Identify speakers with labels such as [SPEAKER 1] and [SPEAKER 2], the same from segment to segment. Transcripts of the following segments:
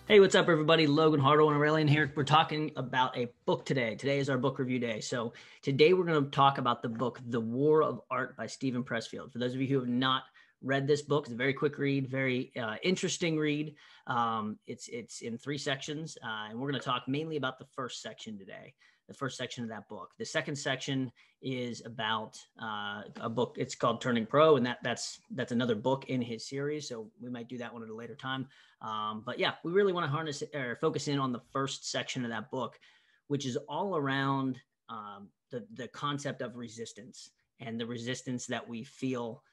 [SPEAKER 1] Hey, what's up, everybody? Logan Hartle and Aurelien here. We're talking about a book today. Today is our book review day. So today we're going to talk about the book, The War of Art by Stephen Pressfield. For those of you who have not read this book, it's a very quick read, very interesting read. It's in three sections, and we're going to talk mainly about the first section today. The first section of that book. The second section is about a book. It's called Turning Pro, and that's another book in his series. So we might do that one at a later time. But yeah, we really want to harness or focus in on the first section of that book, which is all around the concept of resistance and the resistance that we feel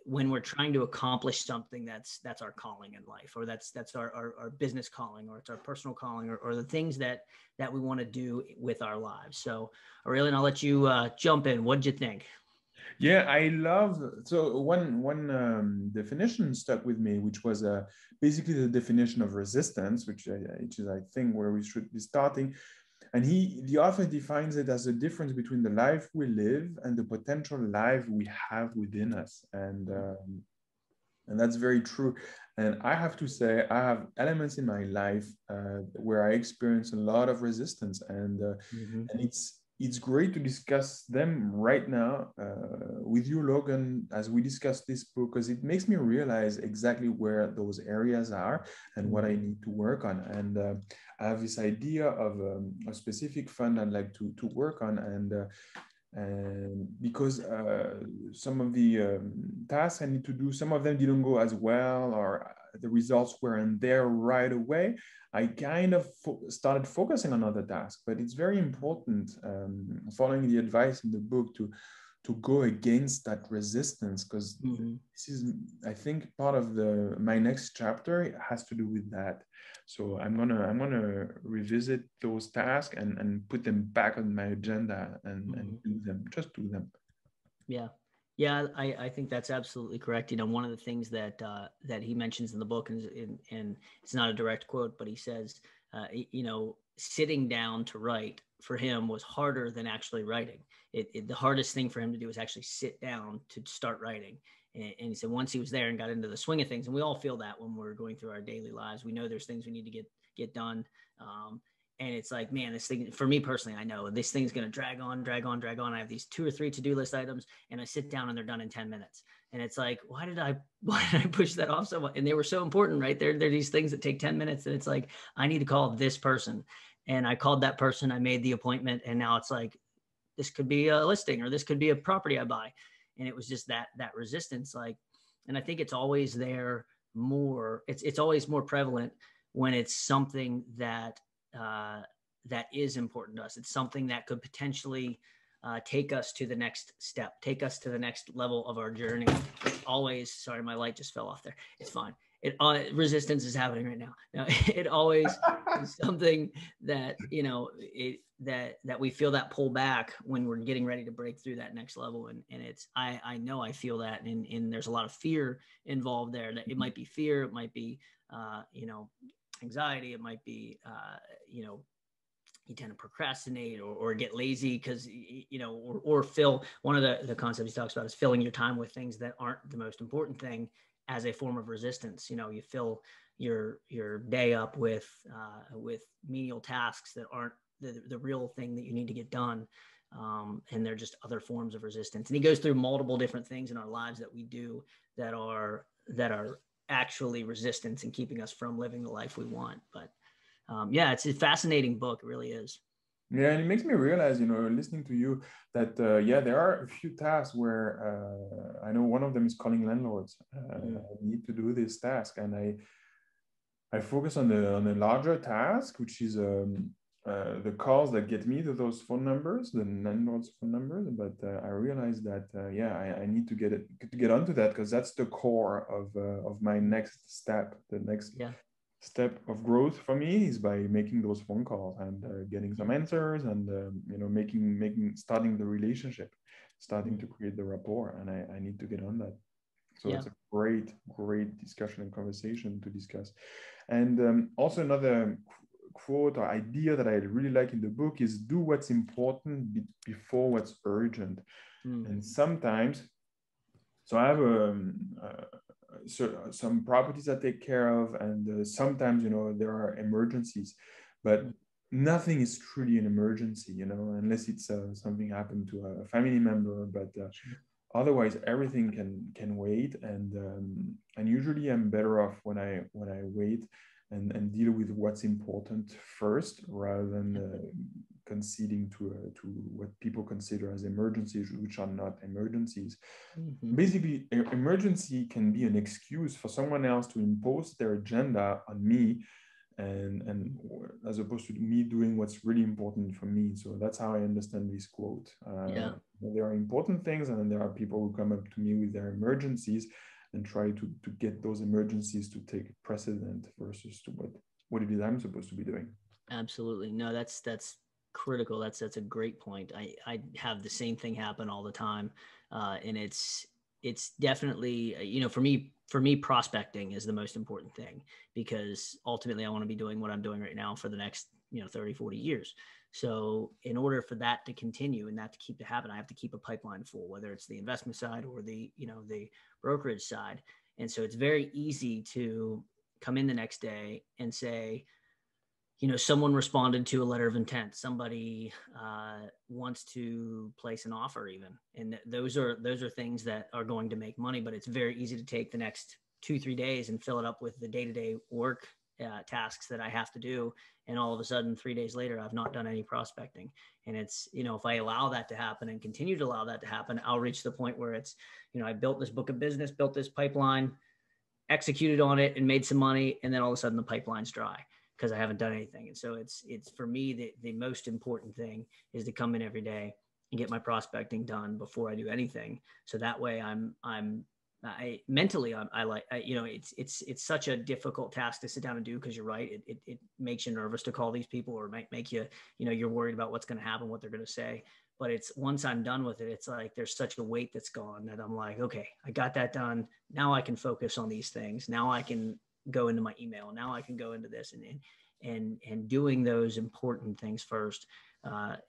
[SPEAKER 1] when we're trying to accomplish something that's our calling in life, or that's our business calling, or it's our personal calling, or the things that we want to do with our lives. So Aurelien, I'll let you jump in. What did you think?
[SPEAKER 2] Yeah, I love so one definition stuck with me, which was basically the definition of resistance, which is I think where we should be starting. And the author defines it as the difference between the life we live and the potential life we have within us, and that's very true. And I have to say, I have elements in my life where I experience a lot of resistance,
[SPEAKER 1] Mm-hmm.
[SPEAKER 2] and it's great to discuss them right now with you, Logan, as we discuss this book, because it makes me realize exactly where those areas are and what I
[SPEAKER 1] Mm-hmm.
[SPEAKER 2] need to work on. And I have this idea of a specific fund I'd like to work on, and because some of the tasks I need to do, some of them didn't go as well, or the results weren't there right away, I kind of started focusing on other tasks. But it's very important, following the advice in the book, to go against that resistance, because
[SPEAKER 1] Mm-hmm.
[SPEAKER 2] this is, I think, part of the my next chapter has to do with that. So I'm gonna revisit those tasks and put them back on my agenda and
[SPEAKER 1] Mm-hmm.
[SPEAKER 2] do them, just do them.
[SPEAKER 1] Yeah. Yeah, I think that's absolutely correct. You know, one of the things that he mentions in the book, and it's not a direct quote, but he says, sitting down to write for him was harder than actually writing. The hardest thing for him to do was actually sit down to start writing. And he said once he was there and got into the swing of things, and we all feel that when we're going through our daily lives, we know there's things we need to get done. And it's like, man, this thing, for me personally, I know this thing's going to drag on, drag on, drag on. I have these 2 or 3 to-do list items, and I sit down and they're done in 10 minutes. And it's like, why did I push that off so much? And they were so important, right? They're these things that take 10 minutes. And it's like, I need to call this person. And I called that person, I made the appointment. And now it's like, this could be a listing, or this could be a property I buy. And it was just that resistance. Like, and I think it's always there more. It's always more prevalent when it's something uh, that is important to us. It's something that could potentially take us to the next step, take us to the next level of our journey. It always, sorry, my light just fell off there. It's fine. Resistance is happening right now. No, it always is something that that we feel that pull back when we're getting ready to break through that next level. And it's I know I feel that, and there's a lot of fear involved there. That it might be fear, it might be anxiety, it might be you tend to procrastinate, or get lazy because or fill, one of the concepts he talks about is filling your time with things that aren't the most important thing, as a form of resistance. You fill your day up with menial tasks that aren't the real thing that you need to get done. And they're just other forms of resistance. And he goes through multiple different things in our lives that we do that are actually resistance and keeping us from living the life we want. But yeah, it's a fascinating book. It really is.
[SPEAKER 2] Yeah, and it makes me realize, listening to you, that yeah, there are a few tasks where I know one of them is calling landlords.
[SPEAKER 1] Mm,
[SPEAKER 2] I need to do this task, and I focus on the larger task, which is the calls that get me to those phone numbers, the landlord's phone numbers. But I realized that yeah, I need to get onto that, because that's the core of my next step. The next
[SPEAKER 1] yeah,
[SPEAKER 2] step of growth for me is by making those phone calls and getting
[SPEAKER 1] yeah,
[SPEAKER 2] some answers, and making starting the relationship, starting
[SPEAKER 1] mm,
[SPEAKER 2] to create the rapport, and I need to get on that. So
[SPEAKER 1] yeah,
[SPEAKER 2] it's a great discussion and conversation to discuss. And also another quote or idea that I really like in the book is, do what's important before what's urgent.
[SPEAKER 1] mm,
[SPEAKER 2] And sometimes, so I have some properties I take care of, and sometimes, you know, there are emergencies, but nothing is truly an emergency, you know, unless it's something happened to a family member. But otherwise, everything can wait, and usually I'm better off when I wait and deal with what's important first, rather than conceding to what people consider as emergencies, which are not emergencies. Basically, emergency can be an excuse for someone else to impose their agenda on me, and as opposed to me doing what's really important for me. So that's how I understand this quote. There are important things, and then there are people who come up to me with their emergencies and try to get those emergencies to take precedent versus to what it is I'm supposed to be doing.
[SPEAKER 1] Absolutely. No, that's critical. That's a great point. I have the same thing happen all the time. And it's definitely, you know, for me, prospecting is the most important thing, because ultimately I want to be doing what I'm doing right now for the next, 30, 40 years. So in order for that to continue and that to keep to happen, I have to keep a pipeline full, whether it's the investment side or the brokerage side. And so it's very easy to come in the next day and say, someone responded to a letter of intent. Somebody wants to place an offer even. And those are things that are going to make money, but it's very easy to take the next 2-3 days and fill it up with the day-to-day work tasks that I have to do. And all of a sudden, 3 days later, I've not done any prospecting. And it's, if I allow that to happen and continue to allow that to happen, I'll reach the point where it's, I built this book of business, built this pipeline, executed on it and made some money. And then all of a sudden the pipeline's dry because I haven't done anything. And so it's for me, the most important thing is to come in every day and get my prospecting done before I do anything. So that way it's such a difficult task to sit down and do, because you're right. It makes you nervous to call these people, or make you, you're worried about what's going to happen, what they're going to say. But it's, once I'm done with it, it's like there's such a weight that's gone that I'm like, okay, I got that done. Now I can focus on these things. Now I can go into my email. Now I can go into this, and doing those important things first.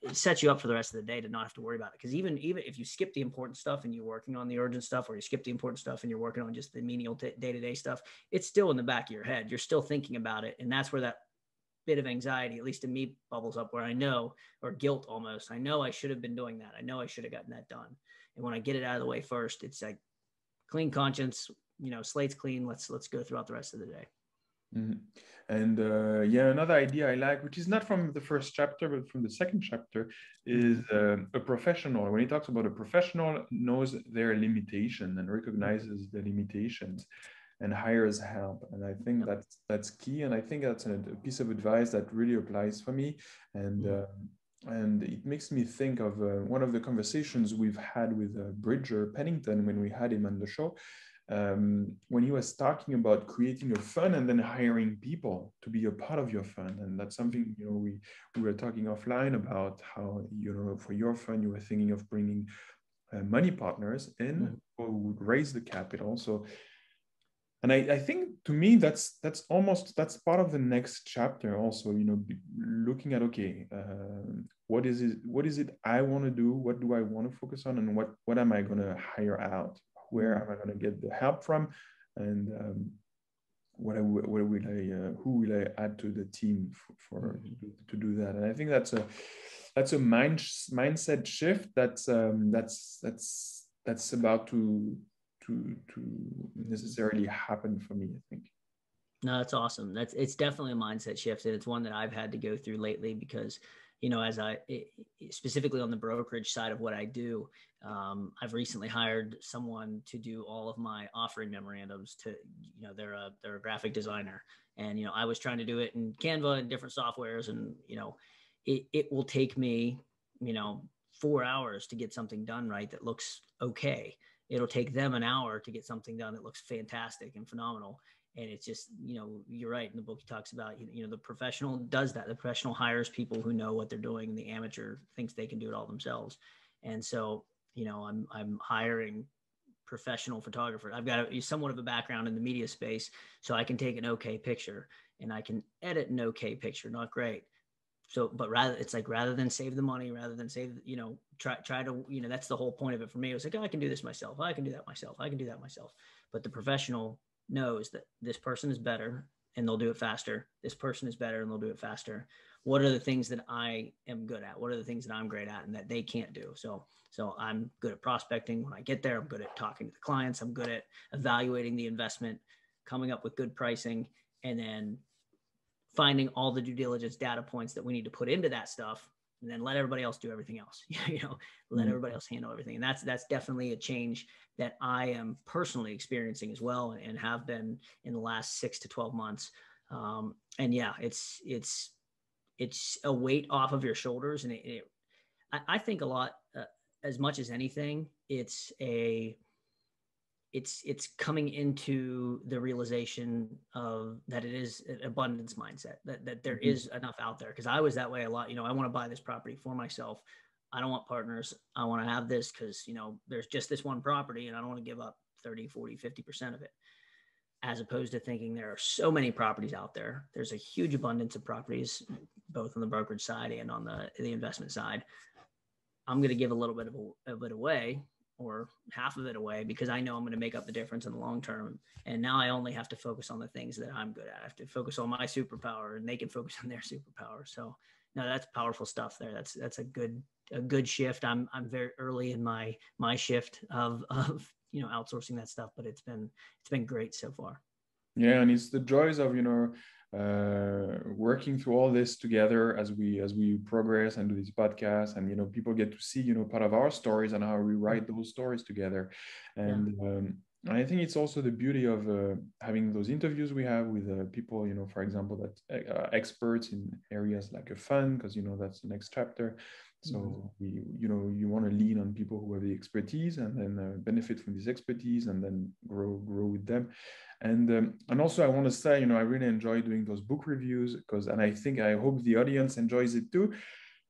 [SPEAKER 1] It sets you up for the rest of the day to not have to worry about it. Because even if you skip the important stuff and you're working on the urgent stuff, or you skip the important stuff and you're working on just the menial day-to-day stuff, it's still in the back of your head. You're still thinking about it. And that's where that bit of anxiety, at least in me, bubbles up, where I know, or guilt almost, I know I should have been doing that. I know I should have gotten that done. And when I get it out of the way first, it's like clean conscience, slate's clean. Let's go throughout the rest of the day.
[SPEAKER 2] Mm-hmm. And another idea I like, which is not from the first chapter, but from the second chapter, is a professional. When he talks about a professional, knows their limitation and recognizes the limitations and hires help. And I think that's key. And I think that's a piece of advice that really applies for me. And it makes me think of one of the conversations we've had with Bridger Pennington when we had him on the show. When he was talking about creating a fund and then hiring people to be a part of your fund. And that's something, we were talking offline about how, for your fund, you were thinking of bringing money partners in who would raise the capital. So, and I think, to me, that's part of the next chapter also, looking at, okay, what is it I want to do? What do I want to focus on? And what am I going to hire out? Where am I going to get the help from? And who will I add to the team to do that? And I think that's a mindset shift that's about to necessarily happen for me, I think.
[SPEAKER 1] No, that's awesome. It's definitely a mindset shift, and it's one that I've had to go through lately, because as specifically on the brokerage side of what I do, I've recently hired someone to do all of my offering memorandums. They're a graphic designer, and I was trying to do it in Canva and different softwares, and it will take me 4 hours to get something done right that looks okay. It'll take them an hour to get something done that looks fantastic and phenomenal. And it's just, you're right. In the book, he talks about, the professional does that. The professional hires people who know what they're doing, and the amateur thinks they can do it all themselves. And so, I'm hiring professional photographers. I've got somewhat of a background in the media space, so I can take an okay picture and I can edit an okay picture, not great, but rather than save the money, rather than save, try to, that's the whole point of it for me. It was like, oh, I can do this myself. I can do that myself. I can do that myself. But the professional knows that this person is better and they'll do it faster. This person is better and they'll do it faster. What are the things that I am good at? What are the things that I'm great at and that they can't do? So I'm good at prospecting. When I get there, I'm good at talking to the clients. I'm good at evaluating the investment, coming up with good pricing, and then finding all the due diligence data points that we need to put into that stuff, and then let everybody else do everything else. Let everybody else handle everything. And that's definitely a change that I am personally experiencing as well, and have been in the last 6 to 12 months. And yeah, it's a weight off of your shoulders. And I think a lot, as much as anything, it's coming into the realization of that it is an abundance mindset, that there is enough out there. Cause I was that way a lot. I want to buy this property for myself. I don't want partners. I want to have this because, there's just this one property and I don't want to give up 30, 40, 50% of it. As opposed to thinking there are so many properties out there. There's a huge abundance of properties, both on the brokerage side and on the investment side. I'm going to give a little bit of it away, or half of it away, because I know I'm going to make up the difference in the long term. And now I only have to focus on the things that I'm good at. I have to focus on my superpower, and they can focus on their superpower. So no, that's powerful stuff there. That's a good shift. I'm very early in my shift of outsourcing that stuff, but it's been great so far.
[SPEAKER 2] Yeah, and it's the joys of working through all this together as we progress and do this podcast, and people get to see part of our stories and how we write those stories together. And I think it's also the beauty of having those interviews we have with people, for example, that are experts in areas like a fund, because that's the next chapter. So you want to lean on people who have the expertise, and then benefit from this expertise, and then grow with them. And also I want to say, I really enjoy doing those book reviews, and I hope the audience enjoys it too,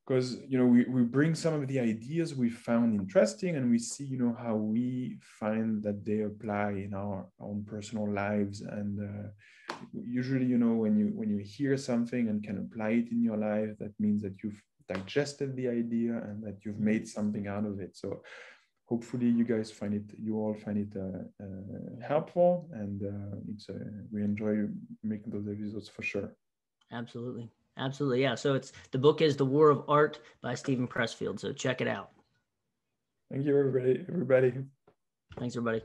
[SPEAKER 2] because we bring some of the ideas we found interesting, and we see how we find that they apply in our own personal lives. And usually when you hear something and can apply it in your life, that means that you've digested the idea and that you've made something out of it. So hopefully you all find it helpful, and we enjoy making those episodes for sure.
[SPEAKER 1] Absolutely. Yeah. So the book is The War of Art by Steven Pressfield. So check it out.
[SPEAKER 2] Thank you, everybody.
[SPEAKER 1] Thanks, everybody.